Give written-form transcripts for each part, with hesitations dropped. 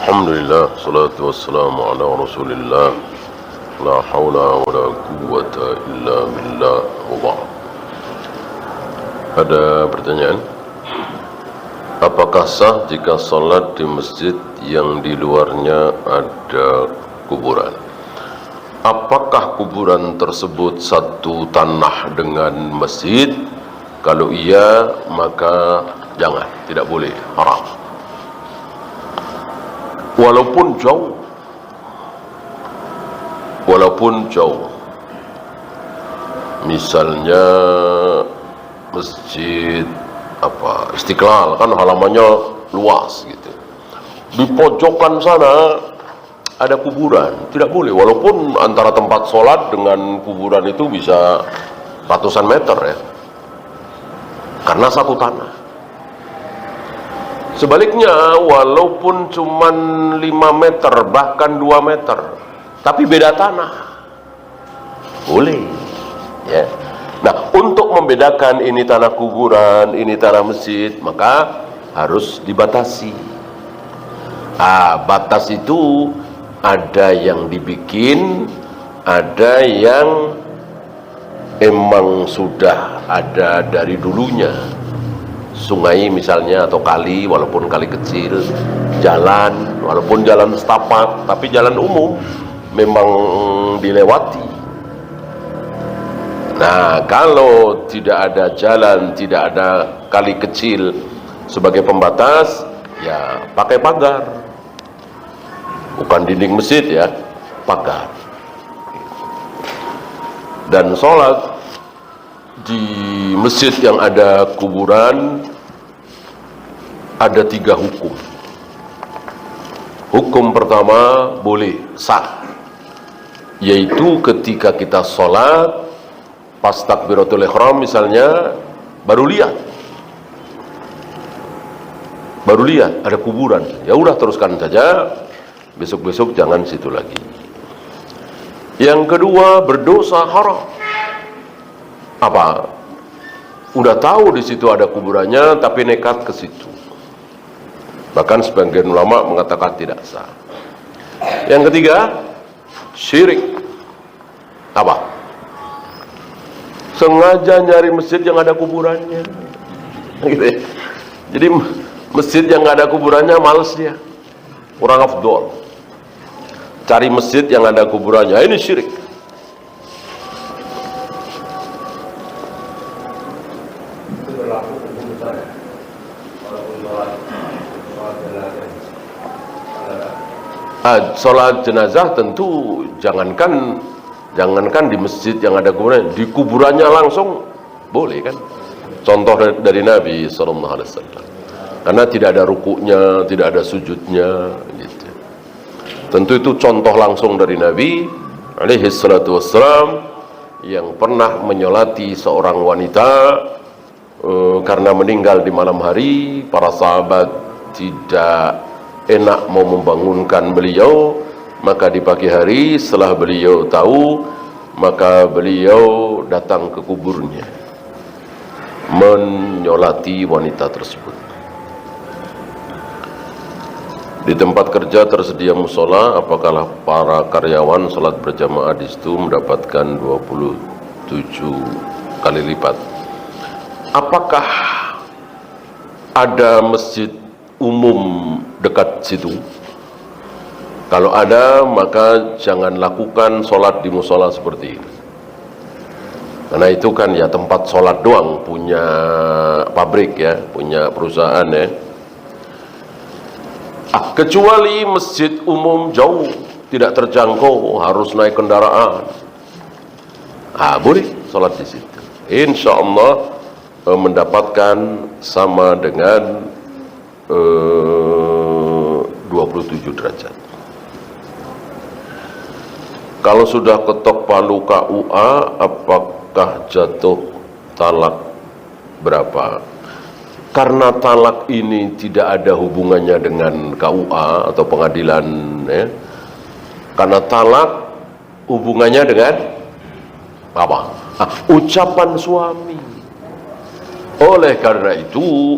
Alhamdulillah, salatu wassalamu ala rasulillah. La hawla wa la quwwata illa billah wa ba'd. Ada pertanyaan? Apakah sah jika salat di masjid yang di luarnya ada kuburan? Apakah kuburan tersebut satu tanah dengan masjid? Kalau iya, maka jangan, tidak boleh, haram. Walaupun jauh, misalnya masjid Istiqlal, kan halamannya luas gitu, di pojokan sana ada kuburan, tidak boleh. Walaupun antara tempat sholat dengan kuburan itu bisa ratusan meter ya, karena satu tanah. Sebaliknya, walaupun cuma 5 meter, bahkan 2 meter, tapi beda tanah, boleh ya. Nah, untuk membedakan ini tanah kuburan, ini tanah masjid, maka harus dibatasi. Batas itu ada yang dibikin, ada yang emang sudah ada dari dulunya. Sungai misalnya, atau kali, walaupun kali kecil, jalan, walaupun jalan setapak, tapi jalan umum memang dilewati. Nah, kalau tidak ada jalan, tidak ada kali kecil sebagai pembatas, ya pakai pagar. Bukan dinding masjid ya, pagar. Dan sholat di masjid yang ada kuburan ada 3 hukum. Hukum pertama, boleh, sah, yaitu ketika kita sholat pas takbiratul ihram misalnya, baru lihat ada kuburan, ya udah teruskan saja, besok-besok jangan situ lagi. Yang kedua, berdosa, haram. Udah tahu di situ ada kuburannya tapi nekat ke situ. Bahkan sebagian ulama mengatakan tidak sah. Yang ketiga, syirik. Sengaja nyari masjid yang ada kuburannya. Gitu ya. Jadi masjid yang nggak ada kuburannya males dia. Kurang afdol. Cari masjid yang ada kuburannya, ini syirik. Sholat jenazah tentu jangankan di masjid yang ada kuburan, di kuburannya langsung boleh kan? Contoh dari Nabi SAW, karena tidak ada rukuknya, tidak ada sujudnya gitu. Tentu itu contoh langsung dari Nabi SAW yang pernah menyolati seorang wanita karena meninggal di malam hari. Para sahabat tidak enak mau membangunkan beliau, maka di pagi hari setelah beliau tahu, maka beliau datang ke kuburnya menyolati wanita tersebut. Di tempat kerja tersedia musola, apakah para karyawan sholat berjamaah di situ mendapatkan 27 kali lipat? Apakah ada masjid umum dekat situ? Kalau ada, maka jangan lakukan sholat di musola seperti ini, karena itu kan ya tempat sholat doang, punya pabrik ya, punya perusahaan ya. Kecuali masjid umum jauh, tidak terjangkau, harus naik kendaraan, boleh sholat di situ. Insya Allah mendapatkan sama dengan 27 derajat. Kalau sudah ketok palu KUA, apakah jatuh talak berapa? Karena talak ini tidak ada hubungannya dengan KUA atau pengadilan ya. Karena talak hubungannya dengan ucapan suami. Oleh karena itu,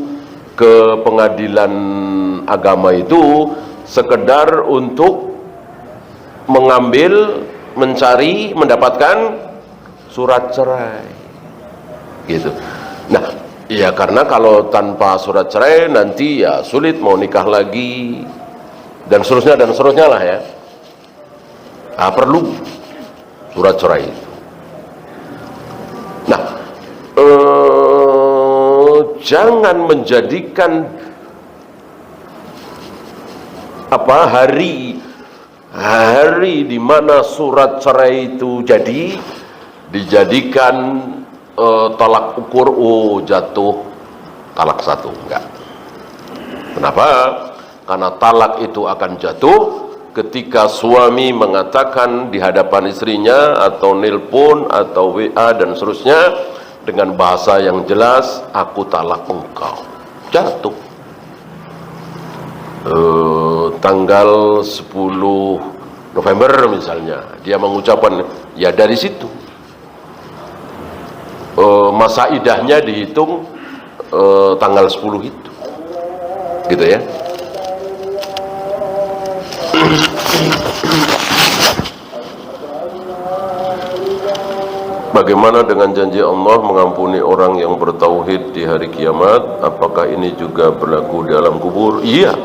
ke pengadilan agama itu sekedar untuk mengambil, mencari, mendapatkan surat cerai gitu. Nah, ya karena kalau tanpa surat cerai nanti ya sulit mau nikah lagi dan seterusnya lah ya. Nah, perlu surat cerai itu. Nah, jangan menjadikan hari di mana surat cerai itu dijadikan tolak ukur, jatuh talak 1. Enggak. Kenapa? Karena talak itu akan jatuh ketika suami mengatakan di hadapan istrinya atau nelpon atau WA dan seterusnya dengan bahasa yang jelas, aku talak engkau. Jatuh. Tanggal 10 November misalnya dia mengucapkan, ya dari situ masa idahnya dihitung tanggal 10 itu gitu ya. Bagaimana dengan janji Allah mengampuni orang yang bertauhid di hari kiamat? Apakah ini juga berlaku di alam kubur? Iya.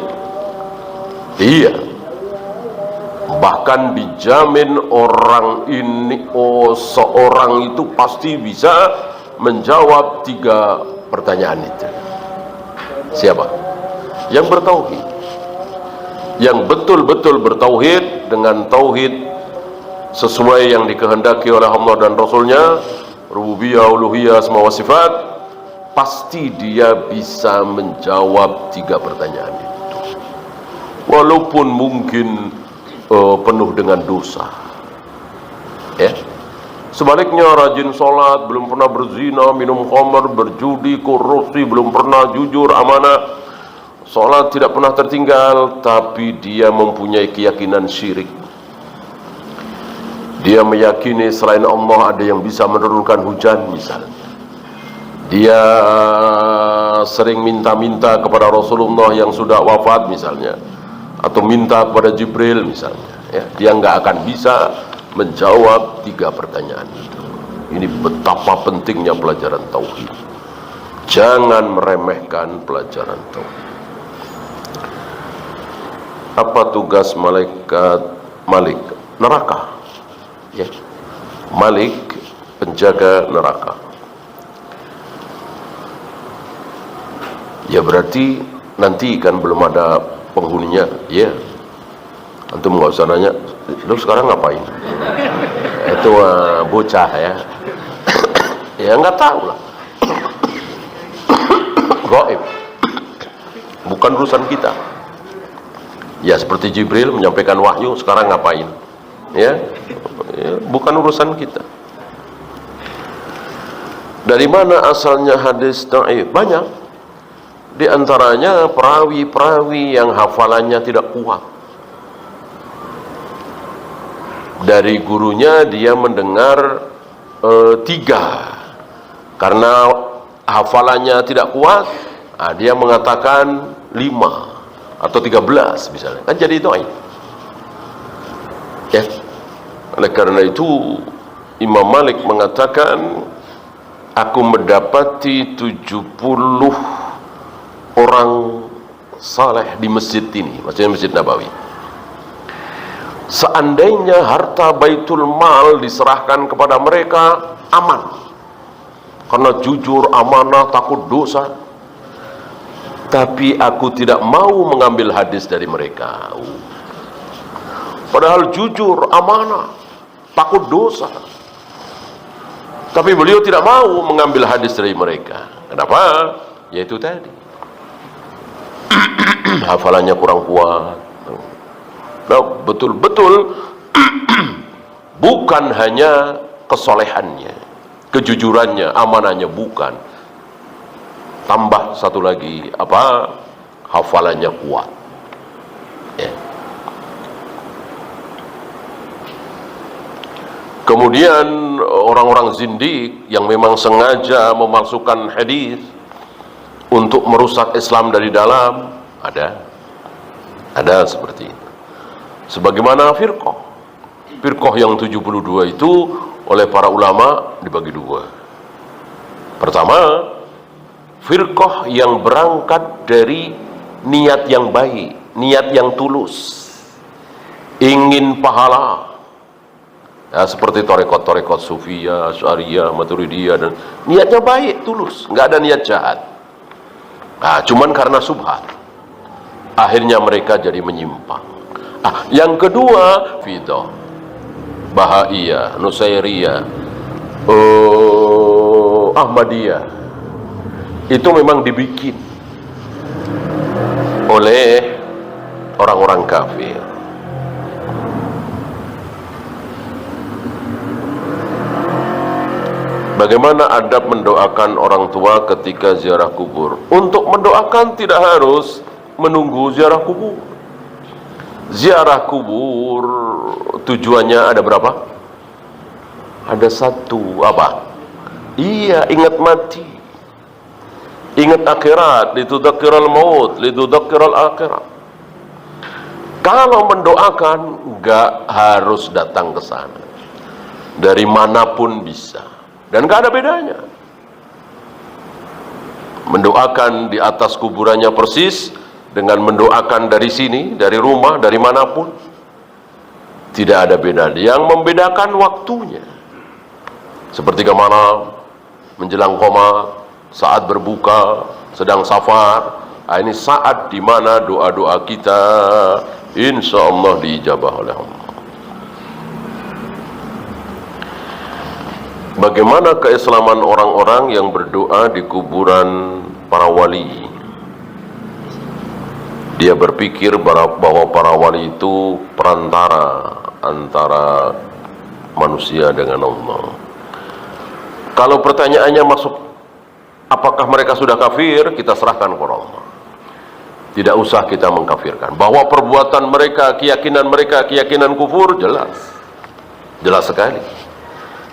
Bahkan dijamin orang ini, seorang itu pasti bisa menjawab 3 pertanyaan itu. Siapa? Yang bertauhid, yang betul-betul bertauhid dengan tauhid sesuai yang dikehendaki oleh Allah dan Rasulnya, rububiyah, uluhiyah, asma wa sifat, pasti dia bisa menjawab 3 pertanyaan itu, walaupun mungkin penuh dengan dosa ya. Sebaliknya rajin sholat, belum pernah berzina, minum khamr, berjudi, korupsi, belum pernah jujur, amanah, sholat tidak pernah tertinggal, tapi dia mempunyai keyakinan syirik. Dia meyakini selain Allah ada yang bisa menurunkan hujan misalnya. Dia sering minta-minta kepada Rasulullah yang sudah wafat misalnya, atau minta kepada Jibril misalnya ya. Dia nggak akan bisa menjawab 3 pertanyaan itu. Ini betapa pentingnya pelajaran tauhid. Jangan meremehkan pelajaran tauhid. Apa tugas malaikat Malik? Neraka ya. Malik penjaga neraka. Ya berarti nanti kan belum ada penghuninya ya. Antum nggak usah nanya, lu sekarang ngapain? Itu bocah ya. Ya nggak tahu lah. Gaib, bukan urusan kita. Ya seperti Jibril menyampaikan wahyu, sekarang ngapain? Ya, bukan urusan kita. Dari mana asalnya hadis dhaif? Banyak. Di antaranya perawi-perawi yang hafalannya tidak kuat. Dari gurunya dia mendengar 3, karena hafalannya tidak kuat, dia mengatakan 5 atau 13 misalnya, kan jadi dhaif ya. Oleh karena itu Imam Malik mengatakan, aku mendapati 70 orang saleh di masjid ini, maksudnya Masjid Nabawi. Seandainya harta Baitul Mal diserahkan kepada mereka, aman, karena jujur, amanah, takut dosa. Tapi aku tidak mau mengambil hadis dari mereka, padahal jujur, amanah, takut dosa. Tapi beliau tidak mau mengambil hadis dari mereka. Kenapa? Yaitu tadi, hafalannya kurang kuat. Nah, betul-betul bukan hanya kesolehannya, kejujurannya, amanahnya, bukan. Tambah satu lagi, hafalannya kuat ya. Kemudian orang-orang zindik yang memang sengaja memasukkan hadis untuk merusak Islam dari dalam, ada. Ada seperti itu. Sebagaimana firqah yang 72 itu oleh para ulama dibagi dua. Pertama, firqah yang berangkat dari niat yang baik, niat yang tulus, ingin pahala. Ya, seperti torekot Sufiyah, Asy'ariyah, Maturidiyah, dan niatnya baik, tulus, nggak ada niat jahat. Nah, cuman karena subhat, akhirnya mereka jadi menyimpang. Yang kedua, Fidah, Bahaiyah, Nusairiyah, Ahmadiyah, itu memang dibikin oleh orang-orang kafir. Bagaimana adab mendoakan orang tua ketika ziarah kubur? Untuk mendoakan tidak harus menunggu ziarah kubur. Ziarah kubur tujuannya ada berapa? Ada satu, apa? Iya, ingat mati, ingat akhirat, litudzakkirul maut, litudzakkirul akhirat. Kalau mendoakan nggak harus datang ke sana, dari manapun bisa, dan nggak ada bedanya. Mendoakan di atas kuburannya persis dengan mendoakan dari sini, dari rumah, dari manapun, tidak ada beda. Yang membedakan waktunya, seperti ke malam, menjelang qoma, saat berbuka, sedang safar. Ini saat dimana doa-doa kita insya Allah diijabah oleh Allah. Bagaimana keislaman orang-orang yang berdoa di kuburan para wali? Dia berpikir bahwa para wali itu perantara antara manusia dengan Allah. Kalau pertanyaannya masuk, apakah mereka sudah kafir? Kita serahkan kepada Allah. Tidak usah kita mengkafirkan. Bahwa perbuatan mereka, keyakinan kufur, jelas sekali.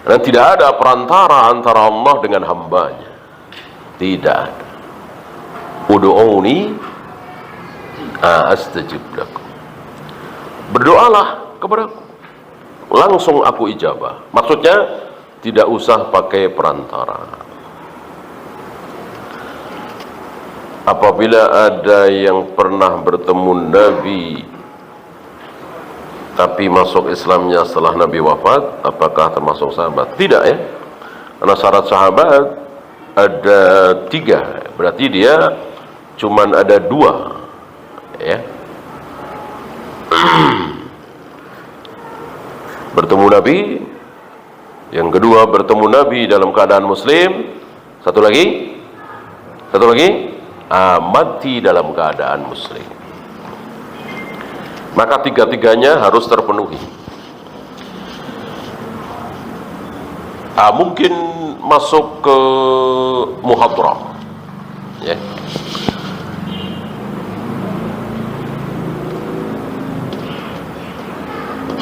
Dan tidak ada perantara antara Allah dengan hambanya. Tidak ada. Ud'uni astajib lakum. Berdoalah kepadaku, langsung aku ijabah. Maksudnya tidak usah pakai perantara. Apabila ada yang pernah bertemu Nabi tapi masuk Islamnya setelah Nabi wafat, apakah termasuk sahabat? Tidak, ya. Karena syarat sahabat ada 3, berarti dia cuman ada 2, ya. Bertemu Nabi, yang kedua bertemu Nabi dalam keadaan muslim, satu lagi mati dalam keadaan muslim. Maka 3-tiganya harus terpenuhi. Mungkin masuk ke muhadrah, ya.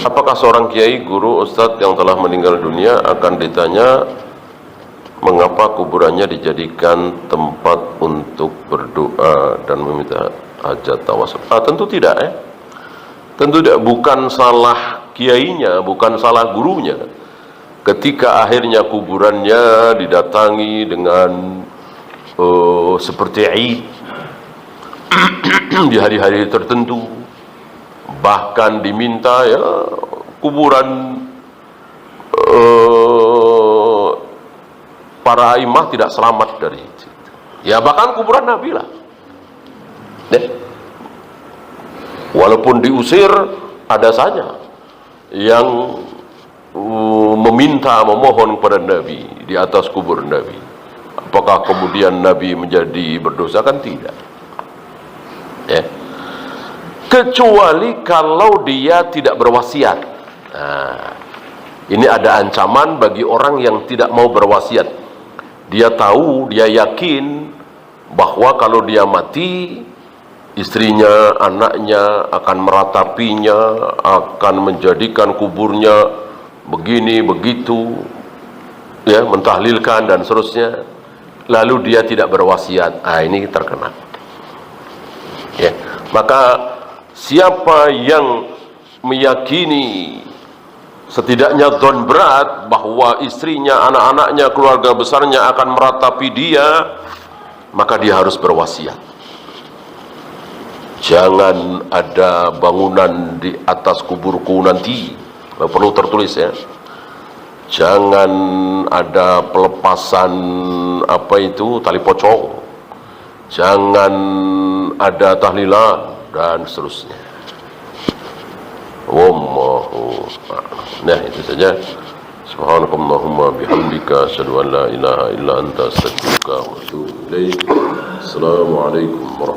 Apakah seorang kiai, guru, ustadz yang telah meninggal dunia akan ditanya mengapa kuburannya dijadikan tempat untuk berdoa dan meminta hajat tawasul? Tentu tidak, ya. Tentu tidak. Bukan salah kiainya, bukan salah gurunya ketika akhirnya kuburannya didatangi dengan seperti Id di hari-hari tertentu, bahkan diminta, ya, kuburan para imam tidak selamat dari itu. Ya, bahkan kuburan Nabi lah, ya. Walaupun diusir, ada saja yang memohon kepada Nabi di atas kubur Nabi. Apakah kemudian Nabi menjadi berdosa? Kan tidak, ya. Kecuali kalau dia tidak berwasiat. Nah, ini ada ancaman bagi orang yang tidak mau berwasiat. Dia tahu, dia yakin bahwa kalau dia mati, istrinya, anaknya akan meratapinya, akan menjadikan kuburnya begini, begitu, ya, mentahlilkan dan seterusnya. Lalu dia tidak berwasiat. Ini terkena, ya. Maka siapa yang meyakini setidaknya dzon berat bahwa istrinya, anak-anaknya, keluarga besarnya akan meratapi dia, maka dia harus berwasiat. Jangan ada bangunan di atas kuburku nanti, perlu tertulis ya. Jangan ada pelepasan tali pocong. Jangan ada tahlilan dan seterusnya. Wallahu a'lam. Nah, itu saja. Subhanakallahumma bihamdika asyhadu an la ilaha illa anta astaghfiruka wa atubu ilaik. Assalamualaikum warahmatullahi wabarakatuh.